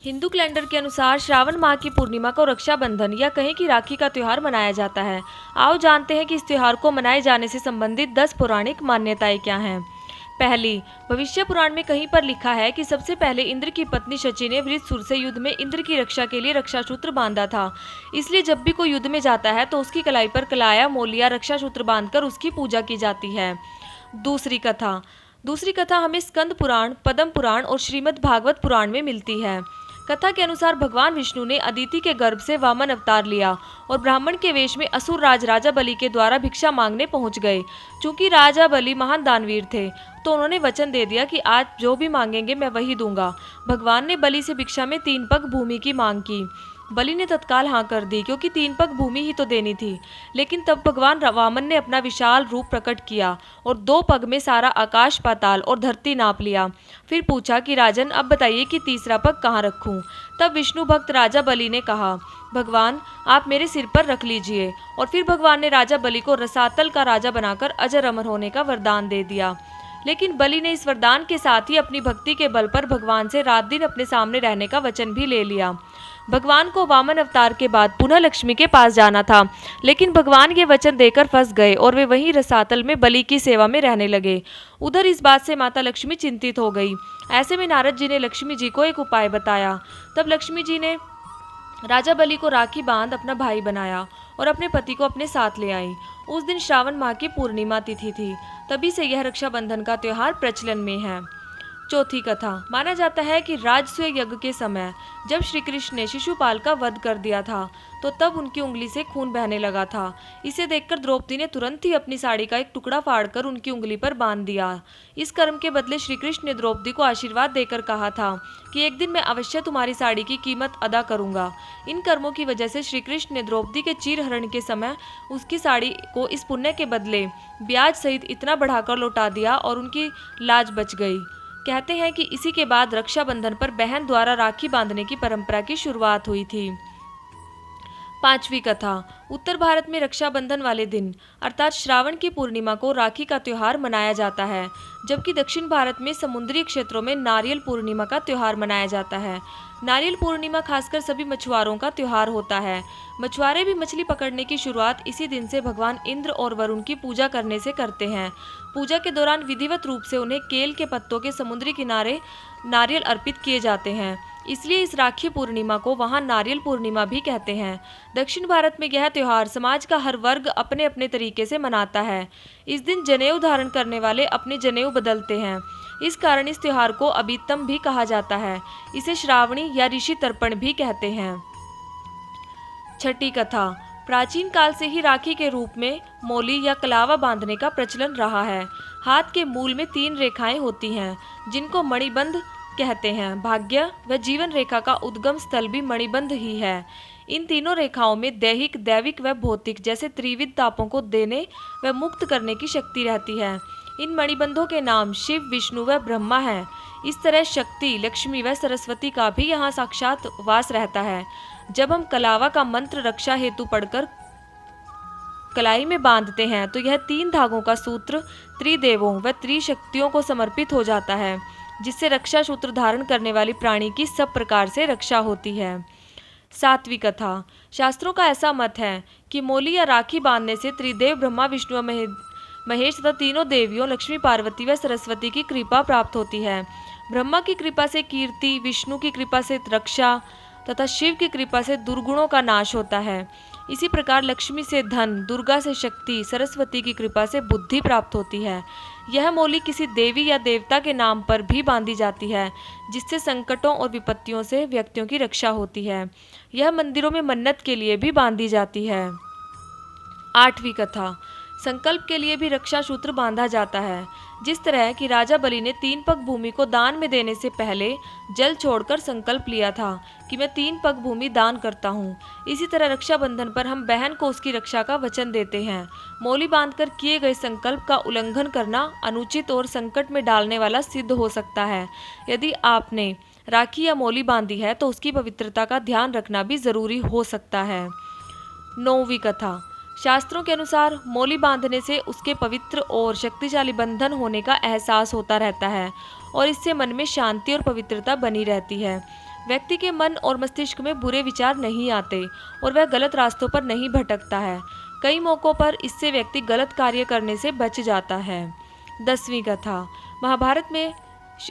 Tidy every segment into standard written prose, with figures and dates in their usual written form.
Hindu calendar के अनुसार श्रावण माह की पूर्णिमा को रक्षाबंधन या कहें कि राखी का त्योहार मनाया जाता है। आओ जानते हैं कि इस त्योहार को मनाए जाने से संबंधित 10 पौराणिक मान्यताएं क्या हैं। पहली, भविष्य पुराण में कहीं पर लिखा है कि सबसे पहले इंद्र की पत्नी शची ने वृत्रसूर से युद्ध में इंद्र की रक्षा के लिए रक्षासूत्र बांधा था। इसलिए जब भी कोई युद्ध में जाता है तो उसकी कलाई पर कलाया मोलिया रक्षासूत्र बांधकर उसकी पूजा की जाती है। दूसरी कथा हमें स्कंद पुराण, पद्म पुराण और श्रीमद् भागवत पुराण में मिलती है। कथा के अनुसार भगवान विष्णु ने अदिति के गर्भ से वामन अवतार लिया और ब्राह्मण के वेश में असुर राज राजा बलि के द्वारा भिक्षा मांगने पहुंच गए। चूंकि राजा बलि महान दानवीर थे तो उन्होंने वचन दे दिया कि आज जो भी मांगेंगे मैं वही दूंगा। भगवान ने बलि से भिक्षा में 3 पग भूमि की मांग की। बलि ने तत्काल हाँ कर दी क्योंकि 3 पग भूमि ही तो देनी थी। लेकिन तब भगवान वामन ने अपना विशाल रूप प्रकट किया और 2 पग में सारा आकाश, पाताल और धरती नाप लिया। फिर पूछा कि राजन अब बताइए कि तीसरा पग कहाँ रखूं। तब विष्णु भक्त राजा बलि ने कहा, भगवान आप मेरे सिर पर रख लीजिए। और फिर भगवान ने राजा बलि को रसातल का राजा बनाकर अजर अमर होने का वरदान दे दिया। लेकिन बलि ने इस वरदान के साथ ही अपनी भक्ति के बल पर भगवान से रात दिन अपने सामने रहने का वचन भी ले लिया। भगवान को वामन अवतार के बाद पुनः लक्ष्मी के पास जाना था, लेकिन भगवान ये वचन देकर फंस गए और वे वहीं रसातल में बलि की सेवा में रहने लगे। उधर इस बात से माता लक्ष्मी चिंतित हो गई। ऐसे में नारद जी ने लक्ष्मी जी को एक उपाय बताया। तब लक्ष्मी जी ने राजा बलि को राखी बांध अपना भाई बनाया और अपने पति को अपने साथ ले आई। उस दिन श्रावण माह की पूर्णिमा तिथि थी। तभी से यह रक्षाबंधन का त्योहार प्रचलन में है। चौथी कथा, माना जाता है कि राजसूय यज्ञ के समय जब श्री कृष्ण ने शिशुपाल का वध कर दिया था तो तब उनकी उंगली से खून बहने लगा था। इसे देखकर द्रौपदी ने तुरंत ही अपनी साड़ी का एक टुकड़ा फाड़कर उनकी उंगली पर बांध दिया। इस कर्म के बदले श्री कृष्ण ने द्रौपदी को आशीर्वाद देकर कहा था कि एक दिन मैं अवश्य तुम्हारी साड़ी की कीमत अदा करूंगा। इन कर्मों की वजह से श्री कृष्ण ने द्रौपदी के चीरहरण के समय उसकी साड़ी को इस पुण्य के बदले ब्याज सहित इतना बढ़ाकर लौटा दिया और उनकी लाज बच गई। कहते हैं कि इसी के बाद रक्षाबंधन पर बहन द्वारा राखी बांधने की परंपरा की शुरुआत हुई थी। पांचवी कथा, उत्तर भारत में रक्षाबंधन वाले दिन अर्थात श्रावण की पूर्णिमा को राखी का त्योहार मनाया जाता है, जबकि दक्षिण भारत में समुद्री क्षेत्रों में नारियल पूर्णिमा का त्योहार मनाया जाता है। नारियल पूर्णिमा खासकर सभी मछुआरों का त्योहार होता है। मछुआरे भी मछली पकड़ने की शुरुआत इसी दिन से भगवान इंद्र और वरुण की पूजा करने से करते हैं। पूजा के दौरान विधिवत रूप से उन्हें केल के पत्तों के समुद्री किनारे नारियल अर्पित किए जाते हैं। इसलिए इस राखी पूर्णिमा को वहाँ नारियल पूर्णिमा भी कहते हैं। दक्षिण भारत में यह त्योहार समाज का हर वर्ग अपने अपने तरीके से मनाता है। इस दिन जनेऊ धारण करने वाले अपने जनेऊ बदलते हैं। इस कारण इस त्योहार को अबीतम भी कहा जाता है। इसे श्रावणी या ऋषि तर्पण भी कहते हैं। छठी कथा, प्राचीन काल से ही राखी के रूप में मोली या कलावा बांधने का प्रचलन रहा है। हाथ के मूल में 3 रेखाएं होती हैं जिनको मणिबंध कहते हैं। भाग्य व जीवन रेखा का उद्गम स्थल भी मणिबंध ही है। इन तीनों रेखाओं में दैहिक, दैविक व भौतिक जैसे त्रिविध तापों को देने व मुक्त करने की शक्ति रहती है। इन मणिबंधों के नाम शिव, विष्णु व ब्रह्मा हैं। इस तरह शक्ति, लक्ष्मी व सरस्वती का भी यहाँ साक्षात वास रहता है। जब हम कलावा का मंत्र रक्षा हेतु पढ़कर कलाई में बांधते हैं तो यह 3 धागों का सूत्र त्रिदेवों व त्रिशक्तियों को समर्पित हो जाता है, जिससे रक्षा सूत्र धारण करने वाली प्राणी की सब प्रकार से रक्षा होती है। 7वीं कथा, शास्त्रों का ऐसा मत है कि मोली या राखी बांधने से त्रिदेव ब्रह्मा, विष्णु व महेश तथा तीनों देवियों लक्ष्मी, पार्वती व सरस्वती की कृपा प्राप्त होती है। ब्रह्मा की कृपा से कीर्ति, विष्णु की कृपा से रक्षा तथा शिव की कृपा से दुर्गुणों का नाश होता है। इसी प्रकार लक्ष्मी से धन, दुर्गा से शक्ति, सरस्वती की कृपा से बुद्धि प्राप्त होती है। यह मोली किसी देवी या देवता के नाम पर भी बांधी जाती है, जिससे संकटों और विपत्तियों से व्यक्तियों की रक्षा होती है। यह मंदिरों में मन्नत के लिए भी बांधी जाती है। 8वीं कथा, संकल्प के लिए भी रक्षा सूत्र बांधा जाता है। जिस तरह कि राजा बलि ने 3 पग भूमि को दान में देने से पहले जल छोड़कर संकल्प लिया था कि मैं 3 पग भूमि दान करता हूँ, इसी तरह रक्षाबंधन पर हम बहन को उसकी रक्षा का वचन देते हैं। मोली बांधकर किए गए संकल्प का उल्लंघन करना अनुचित और संकट में डालने वाला सिद्ध हो सकता है। यदि आपने राखी या मोली बांधी है तो उसकी पवित्रता का ध्यान रखना भी जरूरी हो सकता है। 9वीं कथा, शास्त्रों के अनुसार मोली बांधने से उसके पवित्र और शक्तिशाली बंधन होने का एहसास होता रहता है और इससे मन में शांति और पवित्रता बनी रहती है। व्यक्ति के मन और मस्तिष्क में बुरे विचार नहीं आते और वह गलत रास्तों पर नहीं भटकता है। कई मौक़ों पर इससे व्यक्ति गलत कार्य करने से बच जाता है। 10वीं कथा। महाभारत में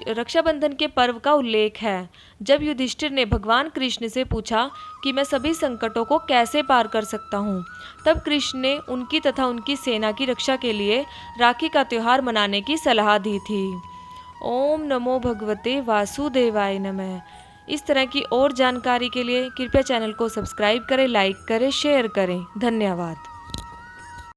रक्षाबंधन के पर्व का उल्लेख है। जब युधिष्ठिर ने भगवान कृष्ण से पूछा कि मैं सभी संकटों को कैसे पार कर सकता हूँ, तब कृष्ण ने उनकी तथा उनकी सेना की रक्षा के लिए राखी का त्यौहार मनाने की सलाह दी थी। ओम नमो भगवते वासुदेवाय नमः। इस तरह की और जानकारी के लिए कृपया चैनल को सब्सक्राइब करें, लाइक करें, शेयर करें। धन्यवाद।